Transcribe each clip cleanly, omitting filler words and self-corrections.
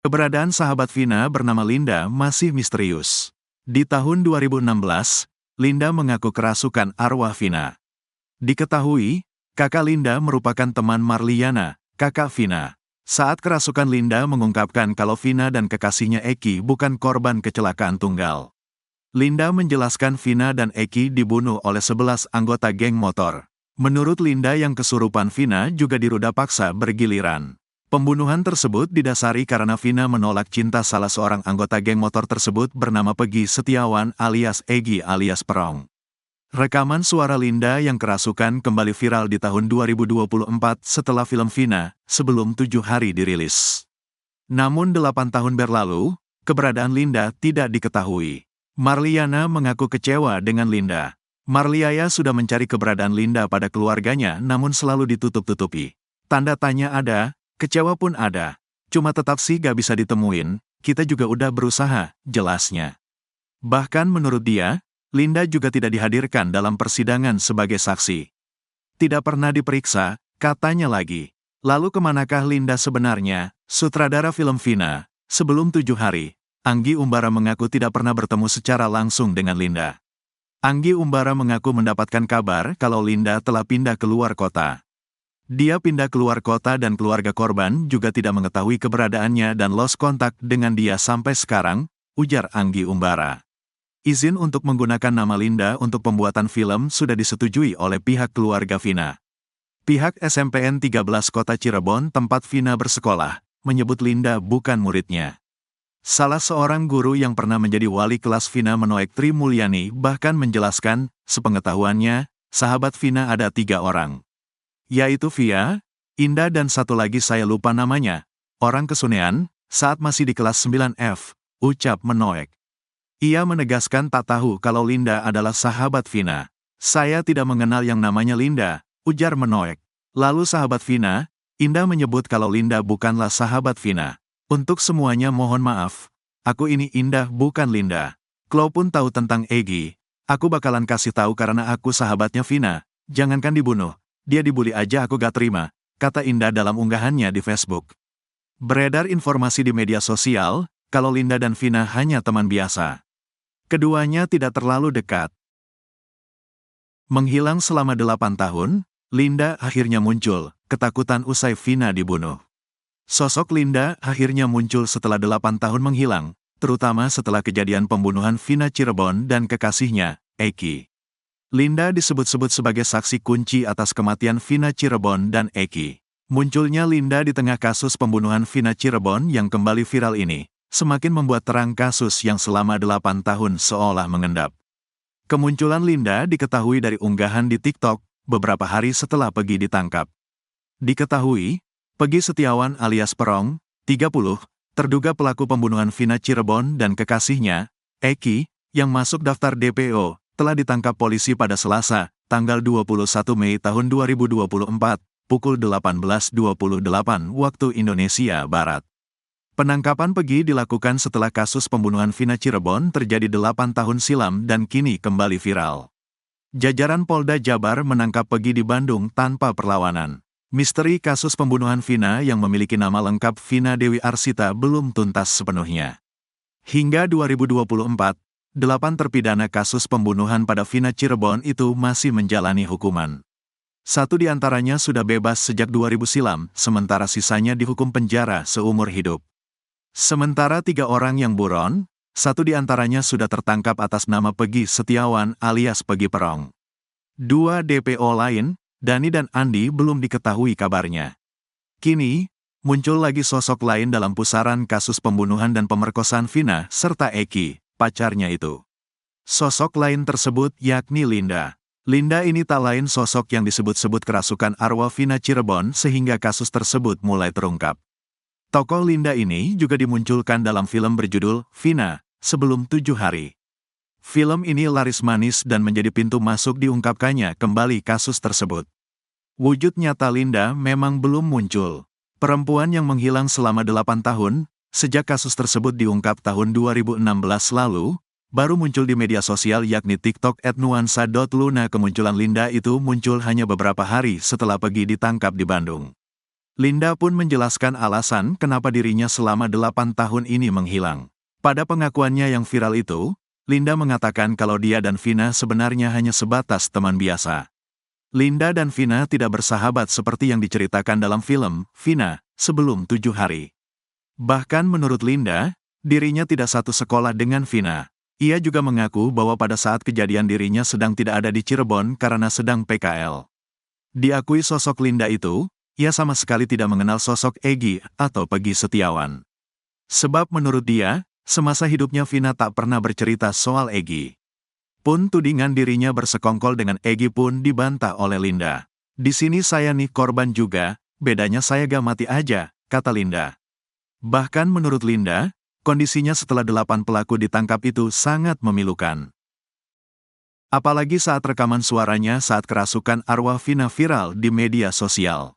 Keberadaan sahabat Vina bernama Linda masih misterius. Di tahun 2016, Linda mengaku kerasukan arwah Vina. Diketahui, kakak Linda merupakan teman Marliana, kakak Vina. Saat kerasukan, Linda mengungkapkan kalau Vina dan kekasihnya Eki bukan korban kecelakaan tunggal. Linda menjelaskan Vina dan Eki dibunuh oleh 11 anggota geng motor. Menurut Linda, yang kesurupan Vina juga diruda paksa bergiliran. Pembunuhan tersebut didasari karena Vina menolak cinta salah seorang anggota geng motor tersebut bernama Peggy Setiawan alias Egi alias Perong. Rekaman suara Linda yang kerasukan kembali viral di tahun 2024 setelah film Vina sebelum 7 hari dirilis. Namun 8 tahun berlalu, keberadaan Linda tidak diketahui. Marliana mengaku kecewa dengan Linda. Marliaya sudah mencari keberadaan Linda pada keluarganya namun selalu ditutup-tutupi. Tanda tanya ada, kecewa pun ada. Cuma tetap sih gak bisa ditemuin, kita juga udah berusaha, jelasnya. Bahkan menurut dia, Linda juga tidak dihadirkan dalam persidangan sebagai saksi. Tidak pernah diperiksa, katanya lagi. Lalu kemanakah Linda sebenarnya? Sutradara film Vina, sebelum 7 hari, Anggi Umbara mengaku tidak pernah bertemu secara langsung dengan Linda. Anggi Umbara mengaku mendapatkan kabar kalau Linda telah pindah keluar kota. Dia pindah keluar kota dan keluarga korban juga tidak mengetahui keberadaannya dan lost kontak dengan dia sampai sekarang, ujar Anggi Umbara. Izin untuk menggunakan nama Linda untuk pembuatan film sudah disetujui oleh pihak keluarga Vina. Pihak SMPN 13 Kota Cirebon tempat Vina bersekolah, menyebut Linda bukan muridnya. Salah seorang guru yang pernah menjadi wali kelas Vina Menoek Tri Mulyani bahkan menjelaskan, sepengetahuannya, sahabat Vina ada 3 orang. Yaitu Via, Indah dan satu lagi saya lupa namanya, orang Kesunean, saat masih di kelas 9F, ucap Menoek. Ia menegaskan tak tahu kalau Linda adalah sahabat Vina. Saya tidak mengenal yang namanya Linda, ujar Menoek. Lalu sahabat Vina, Indah menyebut kalau Linda bukanlah sahabat Vina. Untuk semuanya mohon maaf, aku ini Indah bukan Linda. Kalaupun tahu tentang Egi, aku bakalan kasih tahu karena aku sahabatnya Vina, jangankan dibunuh. Dia dibully aja aku gak terima, kata Indah dalam unggahannya di Facebook. Beredar informasi di media sosial, kalau Linda dan Vina hanya teman biasa. Keduanya tidak terlalu dekat. Menghilang selama 8 tahun, Linda akhirnya muncul, ketakutan usai Vina dibunuh. Sosok Linda akhirnya muncul setelah 8 tahun menghilang, terutama setelah kejadian pembunuhan Vina Cirebon dan kekasihnya, Eki. Linda disebut-sebut sebagai saksi kunci atas kematian Vina Cirebon dan Eki. Munculnya Linda di tengah kasus pembunuhan Vina Cirebon yang kembali viral ini, semakin membuat terang kasus yang selama 8 tahun seolah mengendap. Kemunculan Linda diketahui dari unggahan di TikTok, beberapa hari setelah Peggy ditangkap. Diketahui, Peggy Setiawan alias Perong, 30, terduga pelaku pembunuhan Vina Cirebon dan kekasihnya, Eki, yang masuk daftar DPO, telah ditangkap polisi pada Selasa, tanggal 21 Mei tahun 2024, pukul 18.28 waktu Indonesia Barat. Penangkapan Peggy dilakukan setelah kasus pembunuhan Vina Cirebon terjadi 8 tahun silam dan kini kembali viral. Jajaran Polda Jabar menangkap Peggy di Bandung tanpa perlawanan. Misteri kasus pembunuhan Vina yang memiliki nama lengkap Vina Dewi Arsita belum tuntas sepenuhnya. Hingga 2024, 8 terpidana kasus pembunuhan pada Vina Cirebon itu masih menjalani hukuman. 1 di antaranya sudah bebas sejak 2000 silam, sementara sisanya dihukum penjara seumur hidup. Sementara 3 orang yang buron, 1 di antaranya sudah tertangkap atas nama Peggy Setiawan alias Peggy Perong. 2 DPO lain, Dani dan Andi belum diketahui kabarnya. Kini, muncul lagi sosok lain dalam pusaran kasus pembunuhan dan pemerkosaan Vina serta Eki, pacarnya itu. Sosok lain tersebut yakni Linda. Linda ini tak lain sosok yang disebut-sebut kerasukan arwah Vina Cirebon sehingga kasus tersebut mulai terungkap. Tokoh Linda ini juga dimunculkan dalam film berjudul Vina, sebelum 7 hari. Film ini laris manis dan menjadi pintu masuk diungkapkannya kembali kasus tersebut. Wujud nyata Linda memang belum muncul. Perempuan yang menghilang selama 8 tahun, sejak kasus tersebut diungkap tahun 2016 lalu, baru muncul di media sosial yakni TikTok @nuansa.luna. Kemunculan Linda itu muncul hanya beberapa hari setelah Peggy ditangkap di Bandung. Linda pun menjelaskan alasan kenapa dirinya selama 8 tahun ini menghilang. Pada pengakuannya yang viral itu, Linda mengatakan kalau dia dan Vina sebenarnya hanya sebatas teman biasa. Linda dan Vina tidak bersahabat seperti yang diceritakan dalam film Vina sebelum 7 hari. Bahkan menurut Linda, dirinya tidak satu sekolah dengan Vina. Ia juga mengaku bahwa pada saat kejadian dirinya sedang tidak ada di Cirebon karena sedang PKL. Diakui sosok Linda itu, ia sama sekali tidak mengenal sosok Egy atau Peggy Setiawan. Sebab menurut dia, semasa hidupnya Vina tak pernah bercerita soal Egy. Pun tudingan dirinya bersekongkol dengan Egy pun dibantah oleh Linda. Di sini saya nih korban juga, bedanya saya gak mati aja, kata Linda. Bahkan menurut Linda, kondisinya setelah 8 pelaku ditangkap itu sangat memilukan. Apalagi saat rekaman suaranya saat kerasukan arwah Vina viral di media sosial.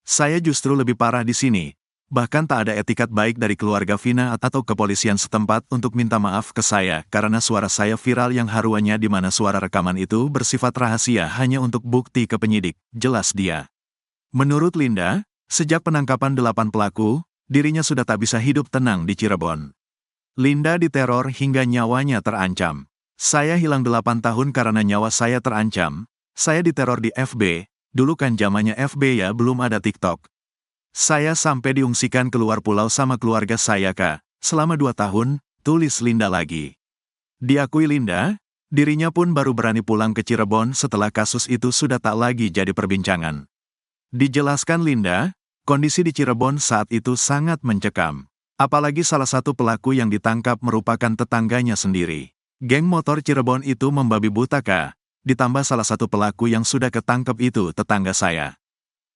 Saya justru lebih parah di sini. Bahkan tak ada etikat baik dari keluarga Vina atau kepolisian setempat untuk minta maaf ke saya karena suara saya viral yang haruannya di mana suara rekaman itu bersifat rahasia hanya untuk bukti ke penyidik, jelas dia. Menurut Linda, sejak penangkapan 8 pelaku, dirinya sudah tak bisa hidup tenang di Cirebon. Linda diteror hingga nyawanya terancam. Saya hilang 8 tahun karena nyawa saya terancam. Saya diteror di FB, dulu kan zamannya FB ya belum ada TikTok. Saya sampai diungsikan keluar pulau sama keluarga saya kak, selama 2 tahun, tulis Linda lagi. Diakui Linda, dirinya pun baru berani pulang ke Cirebon setelah kasus itu sudah tak lagi jadi perbincangan. Dijelaskan Linda, kondisi di Cirebon saat itu sangat mencekam. Apalagi salah satu pelaku yang ditangkap merupakan tetangganya sendiri. Geng motor Cirebon itu membabi buta kak, ditambah salah satu pelaku yang sudah ketangkep itu tetangga saya.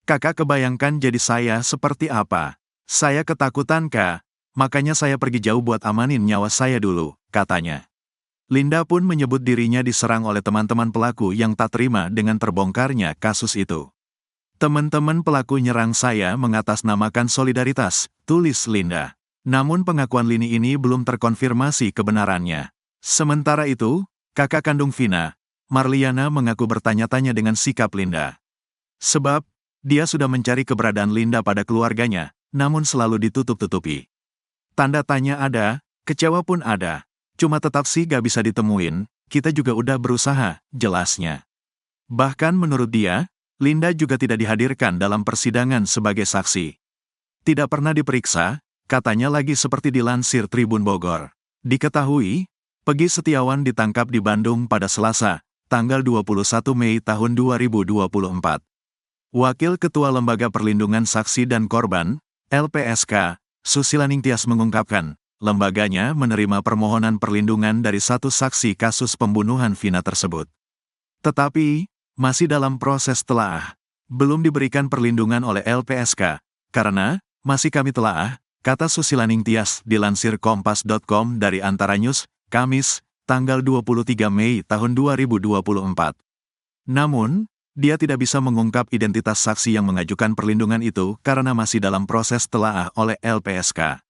Kakak kebayangkan jadi saya seperti apa? Saya ketakutan kak, makanya saya pergi jauh buat amanin nyawa saya dulu, katanya. Linda pun menyebut dirinya diserang oleh teman-teman pelaku yang tak terima dengan terbongkarnya kasus itu. Teman-teman pelaku nyerang saya mengatasnamakan solidaritas, tulis Linda. Namun pengakuan lini ini belum terkonfirmasi kebenarannya. Sementara itu, kakak kandung Vina, Marliana mengaku bertanya-tanya dengan sikap Linda. Sebab, dia sudah mencari keberadaan Linda pada keluarganya, namun selalu ditutup-tutupi. Tanda tanya ada, kecewa pun ada. Cuma tetap sih gak bisa ditemuin, kita juga udah berusaha, jelasnya. Bahkan menurut dia, Linda juga tidak dihadirkan dalam persidangan sebagai saksi. Tidak pernah diperiksa, katanya lagi seperti dilansir Tribun Bogor. Diketahui, Peggy Setiawan ditangkap di Bandung pada Selasa, tanggal 21 Mei tahun 2024. Wakil Ketua Lembaga Perlindungan Saksi dan Korban, LPSK, Susilaning Tias mengungkapkan, lembaganya menerima permohonan perlindungan dari satu saksi kasus pembunuhan Vina tersebut. Tetapi, masih dalam proses telaah, belum diberikan perlindungan oleh LPSK, karena, masih kami telaah, kata Susilaning Tias dilansir kompas.com dari Antara News, Kamis, tanggal 23 Mei tahun 2024. Namun, dia tidak bisa mengungkap identitas saksi yang mengajukan perlindungan itu karena masih dalam proses telaah oleh LPSK.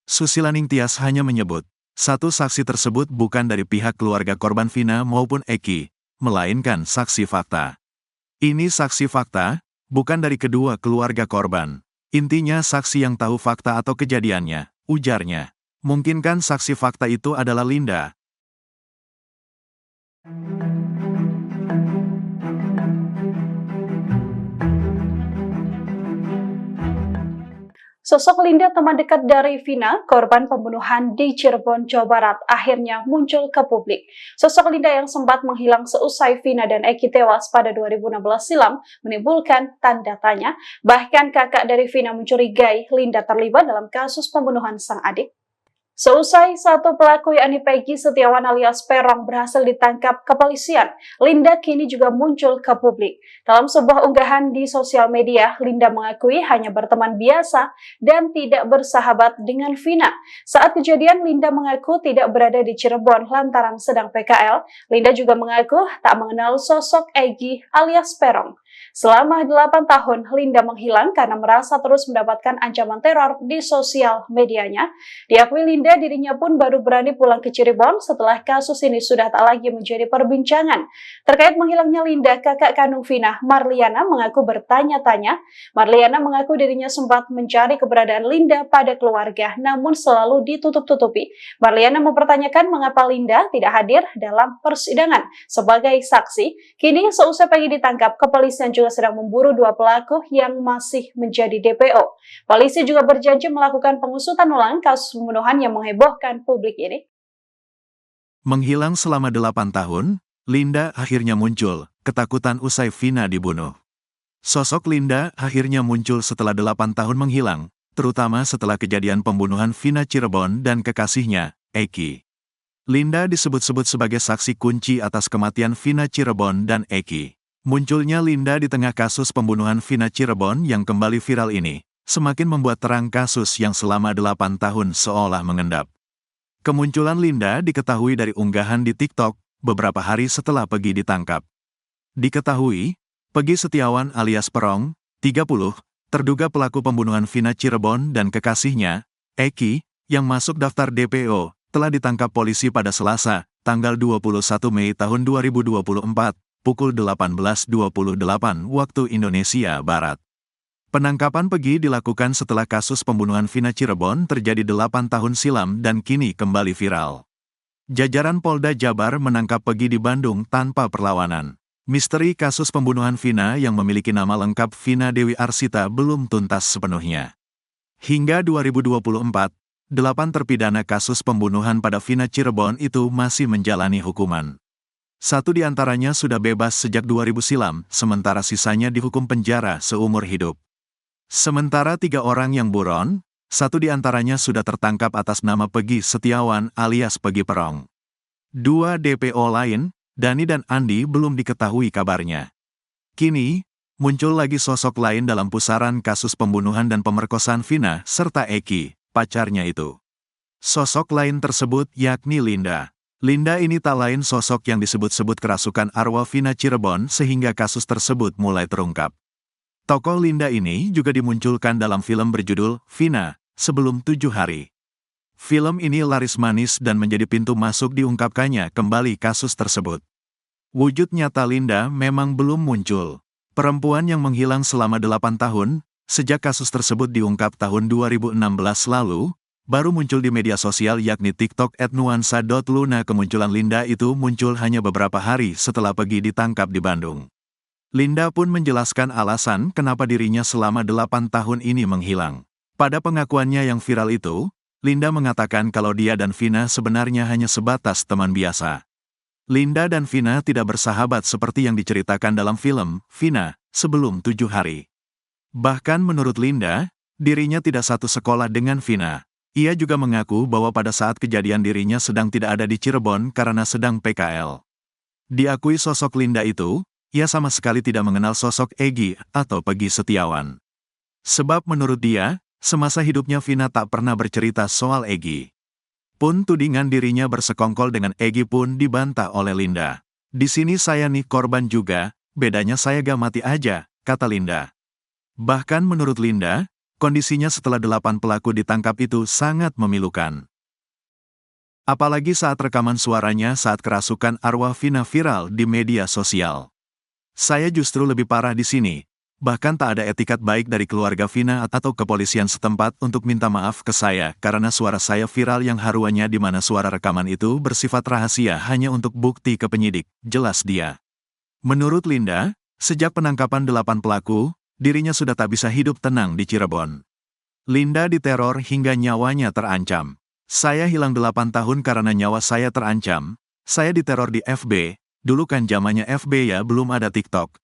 Susilaning Tias hanya menyebut, satu saksi tersebut bukan dari pihak keluarga korban Vina maupun Eki, melainkan saksi fakta. Ini saksi fakta, bukan dari kedua keluarga korban. Intinya saksi yang tahu fakta atau kejadiannya, ujarnya. Mungkinkan saksi fakta itu adalah Linda. Sosok Linda, teman dekat dari Vina, korban pembunuhan di Cirebon, Jawa Barat, akhirnya muncul ke publik. Sosok Linda yang sempat menghilang seusai Vina dan Eki tewas pada 2016 silam menimbulkan tanda tanya. Bahkan kakak dari Vina mencurigai Linda terlibat dalam kasus pembunuhan sang adik. Seusai satu pelaku yakni Peggy Setiawan alias Peron berhasil ditangkap kepolisian, Linda kini juga muncul ke publik. Dalam sebuah unggahan di sosial media, Linda mengakui hanya berteman biasa dan tidak bersahabat dengan Vina. Saat kejadian, Linda mengaku tidak berada di Cirebon lantaran sedang PKL. Linda juga mengaku tak mengenal sosok Egy alias Peron. Selama 8 tahun, Linda menghilang karena merasa terus mendapatkan ancaman teror di sosial medianya. Diakui Linda, dirinya pun baru berani pulang ke Cirebon setelah kasus ini sudah tak lagi menjadi perbincangan. Terkait menghilangnya Linda, kakak kandung Vina, Marliana, mengaku bertanya-tanya. Marliana mengaku dirinya sempat mencari keberadaan Linda pada keluarga, namun selalu ditutup-tutupi. Marliana mempertanyakan mengapa Linda tidak hadir dalam persidangan sebagai saksi. Kini seusai pagi ditangkap, kepolisian juga sedang memburu 2 pelaku yang masih menjadi DPO. Polisi juga berjanji melakukan pengusutan ulang kasus pembunuhan yang menghebohkan publik ini. Menghilang selama 8 tahun, Linda akhirnya muncul, ketakutan usai Vina dibunuh. Sosok Linda akhirnya muncul setelah 8 tahun menghilang, terutama setelah kejadian pembunuhan Vina Cirebon dan kekasihnya, Eki. Linda disebut-sebut sebagai saksi kunci atas kematian Vina Cirebon dan Eki. Munculnya Linda di tengah kasus pembunuhan Vina Cirebon yang kembali viral ini, semakin membuat terang kasus yang selama 8 tahun seolah mengendap. Kemunculan Linda diketahui dari unggahan di TikTok beberapa hari setelah Pegi ditangkap. Diketahui, Pegi Setiawan alias Perong, 30, terduga pelaku pembunuhan Vina Cirebon dan kekasihnya, Eki, yang masuk daftar DPO, telah ditangkap polisi pada Selasa, tanggal 21 Mei tahun 2024, pukul 18.28 waktu Indonesia Barat. Penangkapan Pegi dilakukan setelah kasus pembunuhan Vina Cirebon terjadi 8 tahun silam dan kini kembali viral. Jajaran Polda Jabar menangkap Pegi di Bandung tanpa perlawanan. Misteri kasus pembunuhan Vina yang memiliki nama lengkap Vina Dewi Arsita belum tuntas sepenuhnya. Hingga 2024, 8 terpidana kasus pembunuhan pada Vina Cirebon itu masih menjalani hukuman. 1 di antaranya sudah bebas sejak 2000 silam, sementara sisanya dihukum penjara seumur hidup. Sementara 3 orang yang buron, 1 di antaranya sudah tertangkap atas nama Pegi Setiawan alias Pegi Perong. 2 DPO lain, Dani dan Andi, belum diketahui kabarnya. Kini, muncul lagi sosok lain dalam pusaran kasus pembunuhan dan pemerkosaan Vina serta Eki, pacarnya itu. Sosok lain tersebut yakni Linda. Linda ini tak lain sosok yang disebut-sebut kerasukan arwah Vina Cirebon sehingga kasus tersebut mulai terungkap. Tokoh Linda ini juga dimunculkan dalam film berjudul Vina, Sebelum 7 Hari. Film ini laris manis dan menjadi pintu masuk diungkapkannya kembali kasus tersebut. Wujud nyata Linda memang belum muncul. Perempuan yang menghilang selama 8 tahun, sejak kasus tersebut diungkap tahun 2016 lalu, baru muncul di media sosial yakni TikTok @nuansa.luna. Kemunculan Linda itu muncul hanya beberapa hari setelah Pegi ditangkap di Bandung. Linda pun menjelaskan alasan kenapa dirinya selama 8 tahun ini menghilang. Pada pengakuannya yang viral itu, Linda mengatakan kalau dia dan Vina sebenarnya hanya sebatas teman biasa. Linda dan Vina tidak bersahabat seperti yang diceritakan dalam film Vina, Sebelum 7 Hari. Bahkan menurut Linda, dirinya tidak satu sekolah dengan Vina. Ia juga mengaku bahwa pada saat kejadian dirinya sedang tidak ada di Cirebon karena sedang PKL. Diakui sosok Linda itu, ia sama sekali tidak mengenal sosok Egi atau Pegi Setiawan. Sebab menurut dia, semasa hidupnya Vina tak pernah bercerita soal Egi. Pun tudingan dirinya bersekongkol dengan Egi pun dibantah oleh Linda. Di sini saya nih korban juga, bedanya saya gak mati aja, kata Linda. Bahkan menurut Linda, kondisinya setelah 8 pelaku ditangkap itu sangat memilukan. Apalagi saat rekaman suaranya saat kerasukan arwah Vina viral di media sosial. Saya justru lebih parah di sini. Bahkan tak ada etikat baik dari keluarga Vina atau kepolisian setempat untuk minta maaf ke saya karena suara saya viral yang haruannya di mana suara rekaman itu bersifat rahasia hanya untuk bukti ke penyidik, jelas dia. Menurut Linda, sejak penangkapan 8 pelaku, dirinya sudah tak bisa hidup tenang di Cirebon. Linda diteror hingga nyawanya terancam. Saya hilang 8 tahun karena nyawa saya terancam. Saya diteror di FB, dulu kan zamannya FB ya, belum ada TikTok.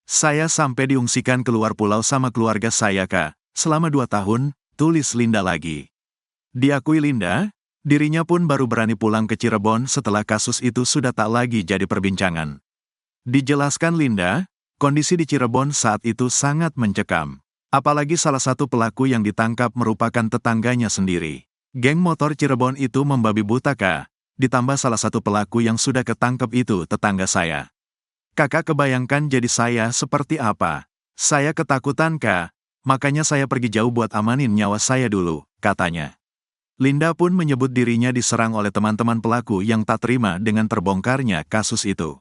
Saya sampai diungsikan keluar pulau sama keluarga saya kak, selama 2 tahun, tulis Linda lagi. Diakui Linda, dirinya pun baru berani pulang ke Cirebon setelah kasus itu sudah tak lagi jadi perbincangan. Dijelaskan Linda, kondisi di Cirebon saat itu sangat mencekam. Apalagi salah satu pelaku yang ditangkap merupakan tetangganya sendiri. Geng motor Cirebon itu membabi buta kak, ditambah salah satu pelaku yang sudah ketangkep itu tetangga saya. Kakak kebayangkan jadi saya seperti apa? Saya ketakutan, Kak. Makanya saya pergi jauh buat amanin nyawa saya dulu, katanya. Linda pun menyebut dirinya diserang oleh teman-teman pelaku yang tak terima dengan terbongkarnya kasus itu.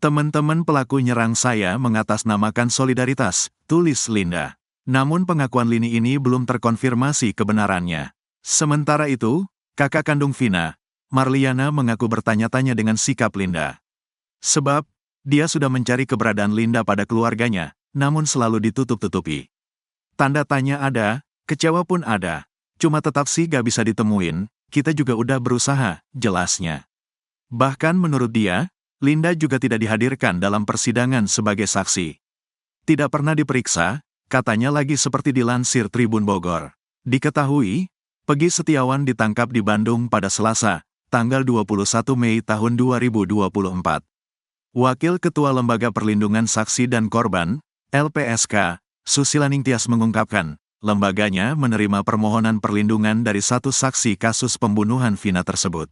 Teman-teman pelaku nyerang saya mengatasnamakan solidaritas, tulis Linda. Namun pengakuan Lini ini belum terkonfirmasi kebenarannya. Sementara itu, kakak kandung Vina, Marliana mengaku bertanya-tanya dengan sikap Linda. Sebab, dia sudah mencari keberadaan Linda pada keluarganya, namun selalu ditutup-tutupi. Tanda tanya ada, kecewa pun ada. Cuma tetap sih gak bisa ditemuin, kita juga udah berusaha, jelasnya. Bahkan menurut dia, Linda juga tidak dihadirkan dalam persidangan sebagai saksi. Tidak pernah diperiksa, katanya lagi seperti dilansir Tribun Bogor. Diketahui, Peggy Setiawan ditangkap di Bandung pada Selasa, tanggal 21 Mei tahun 2024. Wakil Ketua Lembaga Perlindungan Saksi dan Korban, LPSK, Susilaning Tias mengungkapkan, lembaganya menerima permohonan perlindungan dari satu saksi kasus pembunuhan Vina tersebut.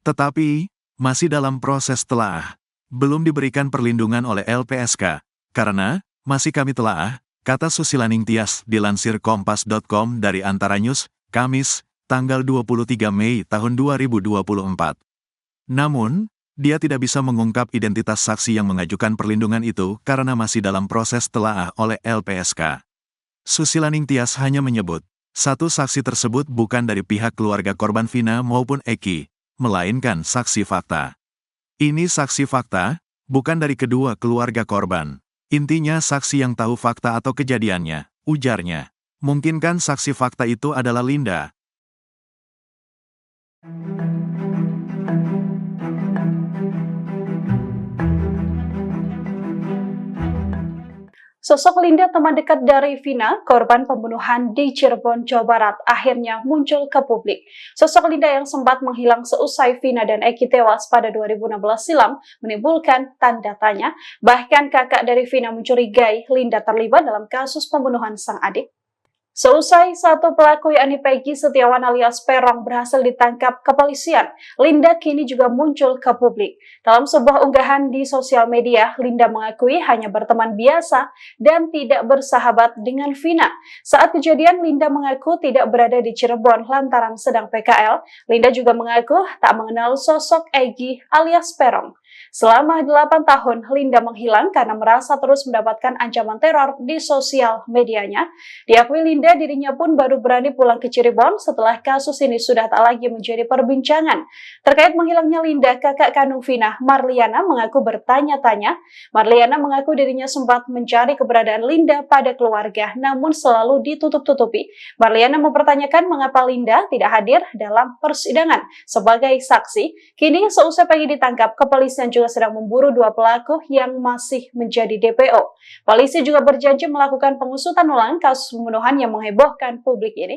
Tetapi, masih dalam proses telaah. Belum diberikan perlindungan oleh LPSK, karena, masih kami telaah, kata Susilaning Tias dilansir kompas.com dari Antara News, Kamis, tanggal 23 Mei tahun 2024. Namun, dia tidak bisa mengungkap identitas saksi yang mengajukan perlindungan itu karena masih dalam proses telaah oleh LPSK. Susilaning Tias hanya menyebut, satu saksi tersebut bukan dari pihak keluarga korban Vina maupun Eki, melainkan saksi fakta. Ini saksi fakta, bukan dari kedua keluarga korban. Intinya saksi yang tahu fakta atau kejadiannya, ujarnya. Mungkinkan saksi fakta itu adalah Linda. Sosok Linda, teman dekat dari Vina, korban pembunuhan di Cirebon, Jawa Barat, akhirnya muncul ke publik. Sosok Linda yang sempat menghilang seusai Vina dan Eki tewas pada 2016 silam menimbulkan tanda tanya. Bahkan kakak dari Vina mencurigai Linda terlibat dalam kasus pembunuhan sang adik. Seusai satu pelaku yakni Peggy Setiawan alias Peron berhasil ditangkap kepolisian, Linda kini juga muncul ke publik. Dalam sebuah unggahan di sosial media, Linda mengakui hanya berteman biasa dan tidak bersahabat dengan Vina. Saat kejadian, Linda mengaku tidak berada di Cirebon lantaran sedang PKL. Linda juga mengaku tak mengenal sosok Egy alias Peron. Selama 8 tahun, Linda menghilang karena merasa terus mendapatkan ancaman teror di sosial medianya. Diakui Linda, dirinya pun baru berani pulang ke Cirebon setelah kasus ini sudah tak lagi menjadi perbincangan. Terkait menghilangnya Linda, kakak kandung Vina, Marliana, mengaku bertanya-tanya. Marliana mengaku dirinya sempat mencari keberadaan Linda pada keluarga, namun selalu ditutup-tutupi. Marliana mempertanyakan mengapa Linda tidak hadir dalam persidangan sebagai saksi. Kini seusai Peggy ditangkap, kepolisian juga sedang memburu dua pelaku yang masih menjadi DPO. Polisi juga berjanji melakukan pengusutan ulang kasus pembunuhan yang menghebohkan publik ini.